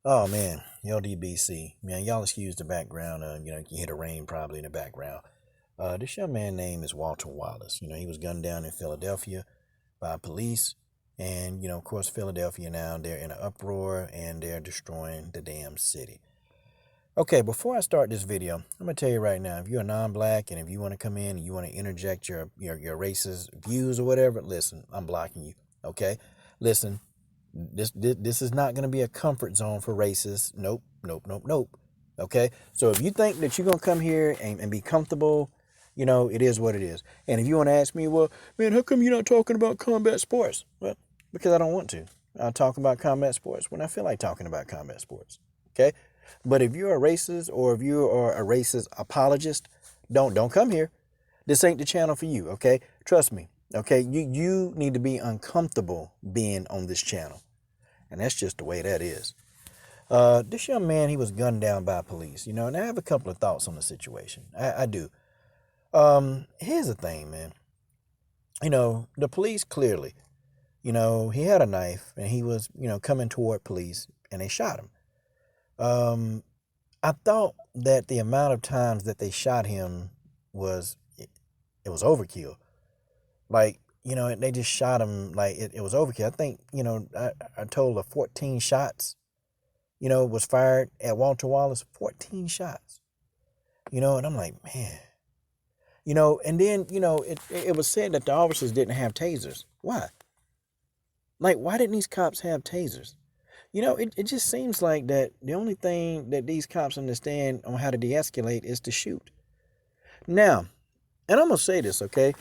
Oh man, LDBC. Man, y'all excuse the background. You hear the rain probably in the background. This young man name is Walter Wallace. He was gunned down in Philadelphia by police. And, of course, Philadelphia now, they're in an uproar and they're destroying the damn city. Okay, before I start this video, I'm going to tell you right now, if you're a non-black and if you want to come in and you want to interject your racist views or whatever, listen, I'm blocking you. Okay? Listen, this is not going to be a comfort zone for racists. Nope, nope, nope, nope. Okay? So if you think that you're going to come here and be comfortable, it is what it is. And if you want to ask me, well, man, how come you're not talking about combat sports? Well, because I don't want to. I'll talk about combat sports when I feel like talking about combat sports. Okay? But if you're a racist or if you are a racist apologist, don't come here. This ain't the channel for you, okay? Trust me, okay? You need to be uncomfortable being on this channel. And that's just the way that is. This young man, he was gunned down by police, and I have a couple of thoughts on the situation. I do. Here's the thing, man. The police clearly, he had a knife and he was, coming toward police and they shot him. I thought that the amount of times that they shot him was overkill. Like, they just shot him like it was overkill. I think, I told her 14 shots, was fired at Walter Wallace, 14 shots, and I'm like, man, and then, it was said that the officers didn't have tasers. Why? Like, why didn't these cops have tasers? It just seems like that the only thing that these cops understand on how to de-escalate is to shoot. Now, and I'm going to say this, okay?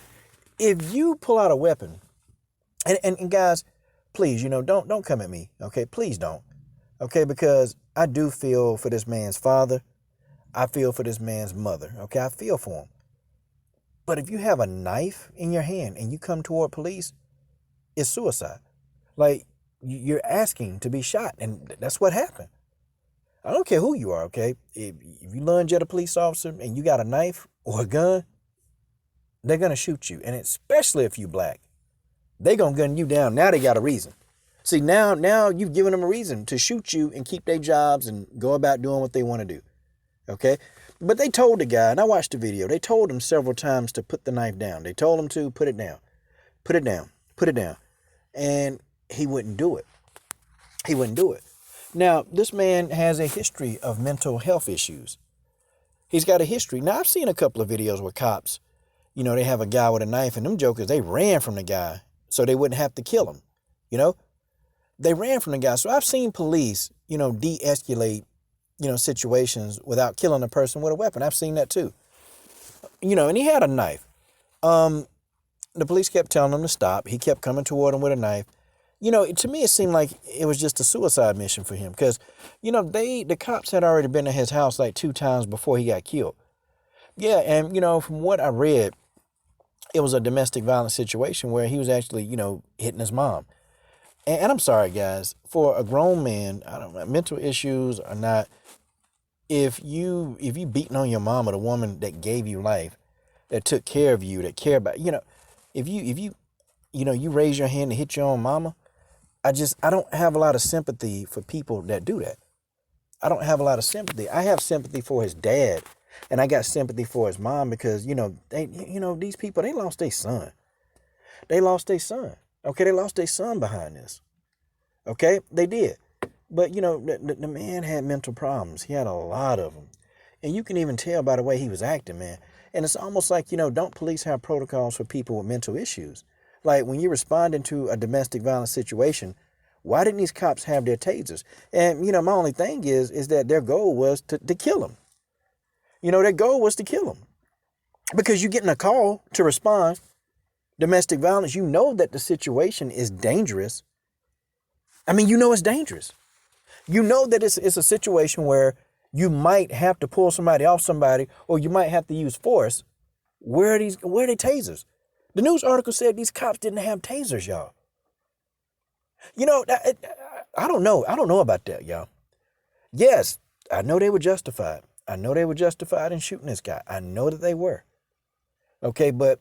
If you pull out a weapon, and guys, please, don't come at me, okay? Please don't, okay? Because I do feel for this man's father. I feel for this man's mother, okay? I feel for him. But if you have a knife in your hand and you come toward police, it's suicide. Like, you're asking to be shot, and that's what happened. I don't care who you are, okay? If you lunge at a police officer and you got a knife or a gun, they're going to shoot you, and especially if you black. They're going to gun you down. Now they got a reason. See, now you've given them a reason to shoot you and keep their jobs and go about doing what they want to do, okay? But they told the guy, and I watched the video, they told him several times to put the knife down. They told him to put it down, put it down, put it down, and he wouldn't do it. He wouldn't do it. Now, this man has a history of mental health issues. He's got a history. Now, I've seen a couple of videos where cops, they have a guy with a knife, and them jokers, they ran from the guy so they wouldn't have to kill him. They ran from the guy. So I've seen police, de-escalate, situations without killing a person with a weapon. I've seen that too. And he had a knife. The police kept telling him to stop. He kept coming toward him with a knife. To me, it seemed like it was just a suicide mission for him because, the cops had already been at his house like 2 times before he got killed. Yeah, and, from what I read, it was a domestic violence situation where he was actually, hitting his mom. And I'm sorry, guys, for a grown man, I don't know, mental issues or not, if you beating on your mom or the woman that gave you life, that took care of you, that cared about, if you raise your hand to hit your own mama, I don't have a lot of sympathy for people that do that. I don't have a lot of sympathy. I have sympathy for his dad, and I got sympathy for his mom because, these people, they lost their son. They lost their son. Okay, they lost their son behind this. Okay, they did. But, the man had mental problems. He had a lot of them. And you can even tell by the way he was acting, man. And it's almost like, don't police have protocols for people with mental issues? Like, when you're responding to a domestic violence situation, why didn't these cops have their tasers? And, my only thing is that their goal was to kill him. Their goal was to kill him. Because you're getting a call to respond. Domestic violence, you know that the situation is dangerous. I mean, it's dangerous. You know that it's a situation where you might have to pull somebody off somebody, or you might have to use force. Where are they tasers? The news article said these cops didn't have tasers, y'all. I don't know. I don't know about that, y'all. Yes, I know they were justified. I know they were justified in shooting this guy. I know that they were. Okay, but,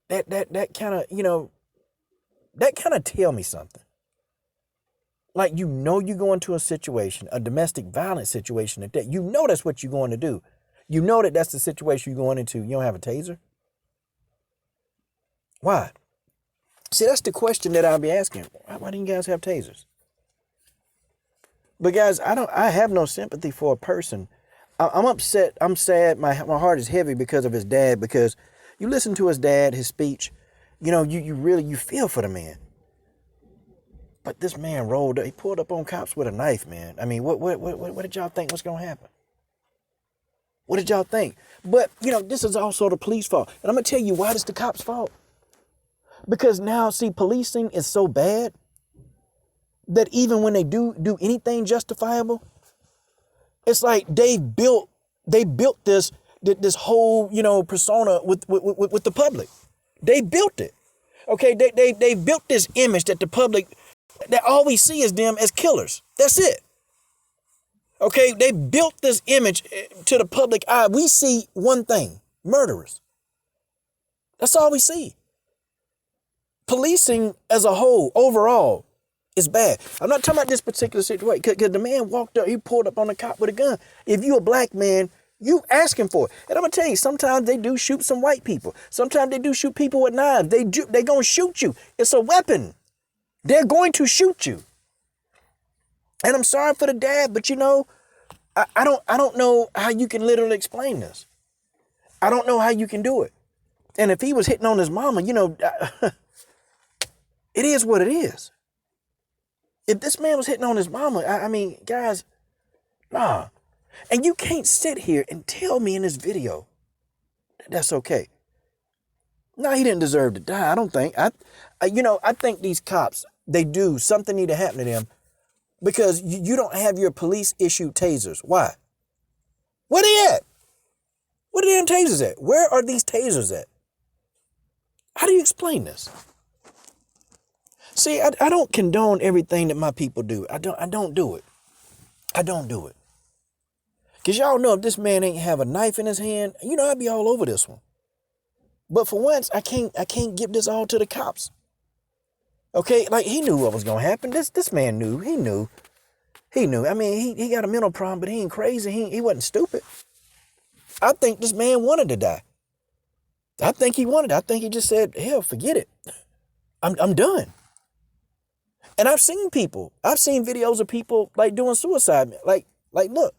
that kind of tell me something. Like, you know, you go into a situation, a domestic violence situation, that you know that's what you're going to do. You know that that's the situation you're going into. You don't have a taser? Why? See, that's the question that I'll be asking. Why do you guys have tasers? But guys, I have no sympathy for a person. I'm upset. I'm sad. My heart is heavy because of his dad, because you listen to his dad, his speech, you know, you really, you feel for the man. But this man rolled up, he pulled up on cops with a knife, man. I mean, what did y'all think was going to happen? What did y'all think? But, you know, this is also the police fault. And I'm going to tell you why it's the cops' fault. Because now, see, policing is so bad that even when they do anything justifiable, it's like they built this whole, you know, persona with the public. They built it. Okay, they built this image that the public, that all we see is them as killers. That's it. Okay, they built this image to the public eye. We see one thing: murderers. That's all we see. Policing as a whole, overall, is bad. I'm not talking about this particular situation, because the man walked up, he pulled up on the cop with a gun. If you a black man, you asking for it. And I'm going to tell you, sometimes they do shoot some white people. Sometimes they do shoot people with knives. They going to shoot you. It's a weapon. They're going to shoot you. And I'm sorry for the dad, but you know, I don't know how you can literally explain this. I don't know how you can do it. And if he was hitting on his mama, you know, it is what it is. If this man was hitting on his mama, I mean, guys, nah. And you can't sit here and tell me in this video that that's okay. No, he didn't deserve to die. I don't think. I think these cops, something need to happen to them, because you don't have your police issued tasers. Why? Where they at? Where are the damn tasers at? Where are these tasers at? How do you explain this? See, I don't condone everything that my people do. I don't do it. I don't do it. Because y'all know, if this man ain't have a knife in his hand, you know, I'd be all over this one. But for once, I can't give this all to the cops. Okay, like, he knew what was going to happen. This man knew. He knew. I mean, he got a mental problem, but he ain't crazy. He wasn't stupid. I think this man wanted to die. I think he wanted. I think he just said, hell, forget it. I'm done. And I've seen videos of people like doing suicide. Like, look,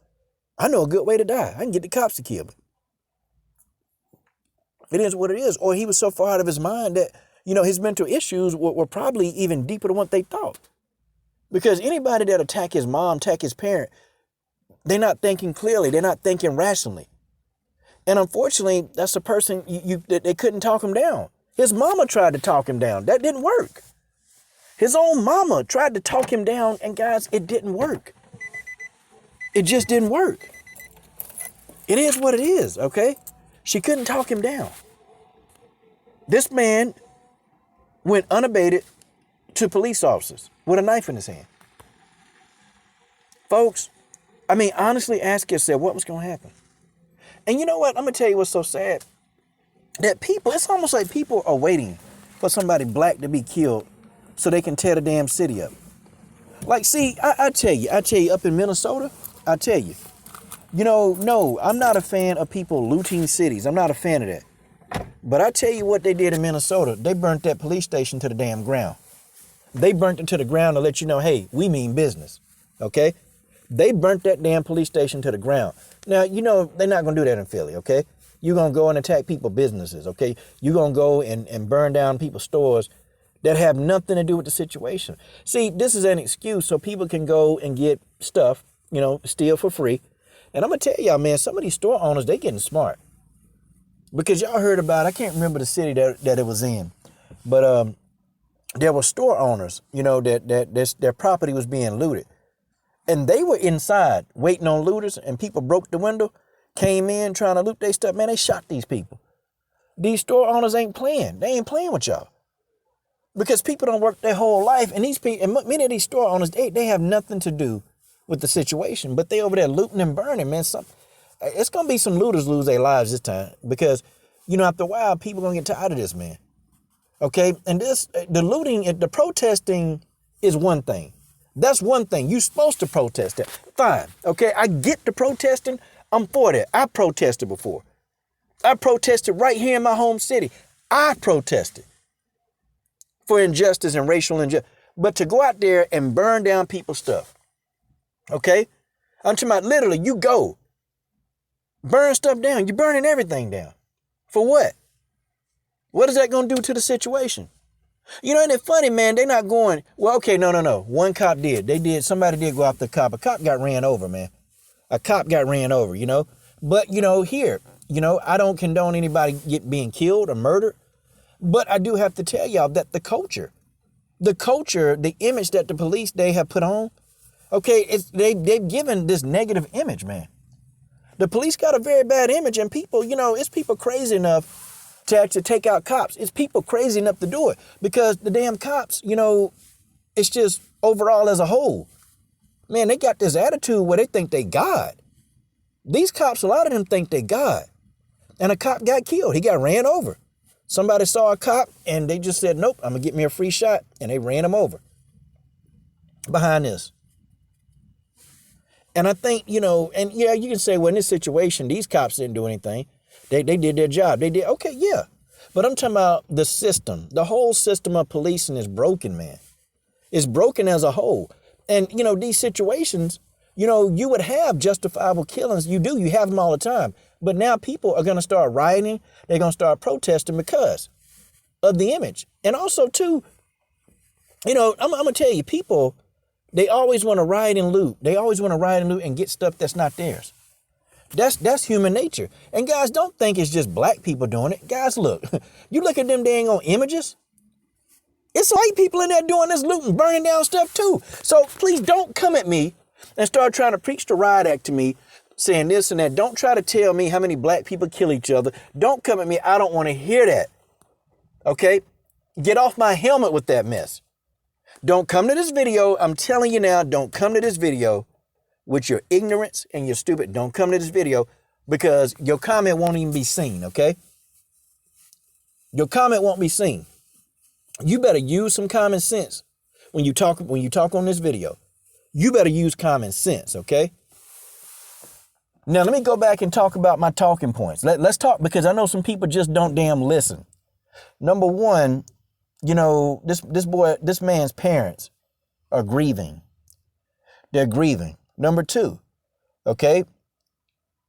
I know a good way to die. I can get the cops to kill me. It is what it is. Or he was so far out of his mind that, you know, his mental issues were probably even deeper than what they thought. Because anybody that attack his mom, attack his parent, they're not thinking clearly. They're not thinking rationally. And unfortunately, that's a person they couldn't talk him down. His mama tried to talk him down. That didn't work. His own mama tried to talk him down, and guys, it didn't work. It just didn't work. It is what it is, okay? She couldn't talk him down. This man went unabated to police officers with a knife in his hand. Folks, I mean, honestly, ask yourself, what was going to happen? And you know what? I'm going to tell you what's so sad. That people, it's almost like people are waiting for somebody black to be killed so they can tear the damn city up. Like, see, I tell you, up in Minnesota, I tell you, you know, no, I'm not a fan of people looting cities. I'm not a fan of that. But I tell you what they did in Minnesota. They burnt that police station to the damn ground. They burnt it to the ground to let you know, hey, we mean business, okay? They burnt that damn police station to the ground. Now, you know, they're not going to do that in Philly, okay? You're going to go and attack people's businesses, okay? You're going to go and burn down people's stores that have nothing to do with the situation. See, this is an excuse so people can go and get stuff, you know, steal for free. And I'm going to tell y'all, man, some of these store owners, they getting smart. Because y'all heard about, I can't remember the city that it was in, but there were store owners, you know, that their property was being looted. And they were inside waiting on looters, and people broke the window, came in trying to loot their stuff. Man, they shot these people. These store owners ain't playing. They ain't playing with y'all. Because people don't work their whole life, and these people, and many of these store owners, they have nothing to do with the situation, but they over there looting and burning, man. It's going to be some looters lose their lives this time, because, you know, after a while, people going to get tired of this, man. Okay? And the looting, the protesting is one thing. That's one thing. You're supposed to protest it. Fine. Okay. I get the protesting. I'm for that. I protested before. I protested right here in my home city. I protested for injustice and racial injustice. But to go out there and burn down people's stuff. Okay. I'm talking about literally you go burn stuff down. You're burning everything down. For what? What is that going to do to the situation? You know, isn't it funny, man? They're not going, well, okay, no. One cop did. Somebody did go after the cop. A cop got ran over, man. A cop got ran over, you know. But, here, I don't condone anybody being killed or murdered. But I do have to tell y'all that the culture, the image that the police, they have put on, okay, they've given this negative image, man. The police got a very bad image, and people, it's people crazy enough to actually take out cops. It's people crazy enough to do it because the damn cops, it's just overall as a whole. Man, they got this attitude where they think they God. These cops, a lot of them think they God. And a cop got killed. He got ran over. Somebody saw a cop and they just said, nope, I'm going to get me a free shot. And they ran him over behind this. And I think, and yeah, you can say, well, in this situation, these cops didn't do anything. They did their job. They did. Okay, yeah. But I'm talking about the system. The whole system of policing is broken, man. It's broken as a whole. And, these situations, you would have justifiable killings. You do. You have them all the time. But now people are going to start rioting. They're going to start protesting because of the image. And also, too, I'm going to tell you, people, they always want to riot and loot. They always want to riot and loot and get stuff that's not theirs. That's human nature. And guys, don't think it's just black people doing it. Guys, look, you look at them dang on images. It's white people in there doing this looting, burning down stuff too. So please don't come at me and start trying to preach the riot act to me, saying this and that. Don't try to tell me how many black people kill each other. Don't come at me. I don't want to hear that. Okay? Get off my helmet with that mess. Don't come to this video. I'm telling you now, don't come to this video with your ignorance and your stupid. Don't come to this video because your comment won't even be seen, okay? Your comment won't be seen. You better use some common sense when you talk on this video. You better use common sense, okay? Now, let me go back and talk about my talking points. Let's talk because I know some people just don't damn listen. Number one, this man's parents are grieving. They're grieving. Number two, okay,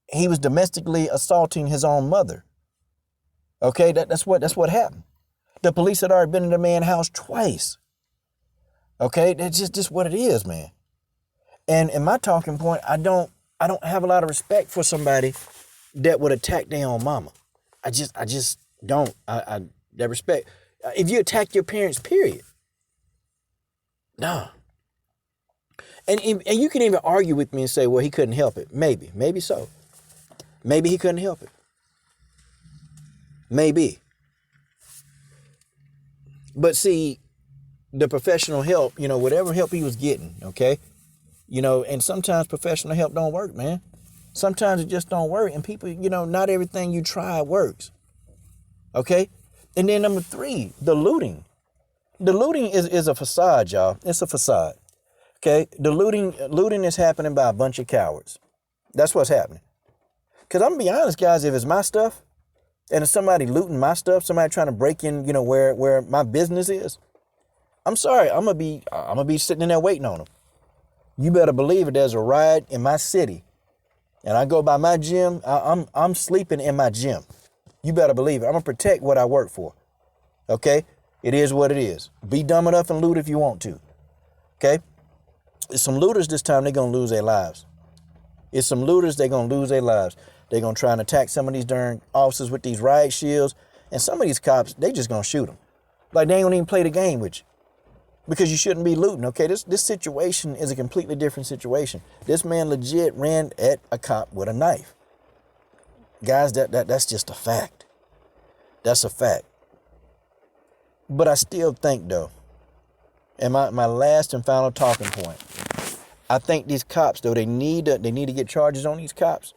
he was domestically assaulting his own mother. Okay, that's what happened. The police had already been in the man's house twice. Okay, that's just what it is, man. And in my talking point, I don't have a lot of respect for somebody that would attack their own mama. I just don't. That respect. If you attack your parents, period. Nah. And you can even argue with me and say, well, he couldn't help it. Maybe so. Maybe he couldn't help it. Maybe. But see, the professional help, whatever help he was getting, okay? And sometimes professional help don't work, man. Sometimes it just don't work. And people, not everything you try works. Okay? And then number three, the looting. The looting is a facade, y'all. It's a facade. Okay, the looting is happening by a bunch of cowards. That's what's happening. Because I'm going to be honest, guys, if it's my stuff and it's somebody looting my stuff, somebody trying to break in, where my business is, I'm sorry, I'm going to be sitting in there waiting on them. You better believe it. There's a riot in my city and I go by my gym. I'm sleeping in my gym. You better believe it. I'm going to protect what I work for. Okay, it is what it is. Be dumb enough and loot if you want to. Okay. It's some looters this time, they're going to lose their lives. It's some looters, they're going to lose their lives. They're going to try and attack some of these darn officers with these riot shields. And some of these cops, they just going to shoot them. Like they ain't going to even play the game with you. Because you shouldn't be looting, okay? This situation is a completely different situation. This man legit ran at a cop with a knife. Guys, that's just a fact. That's a fact. But I still think, though, and my last and final talking point, I think these cops, though, they need to get charges on these cops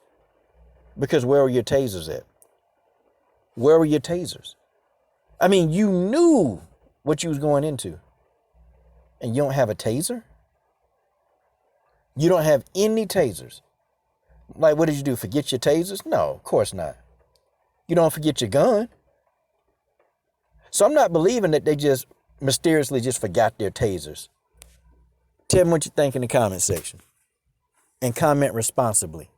because where were your tasers at? Where were your tasers? I mean, you knew what you was going into and you don't have a taser? You don't have any tasers. Like, what did you do? Forget your tasers? No, of course not. You don't forget your gun. So I'm not believing that they just mysteriously just forgot their tasers. Tell me what you think in the comment section. And comment responsibly.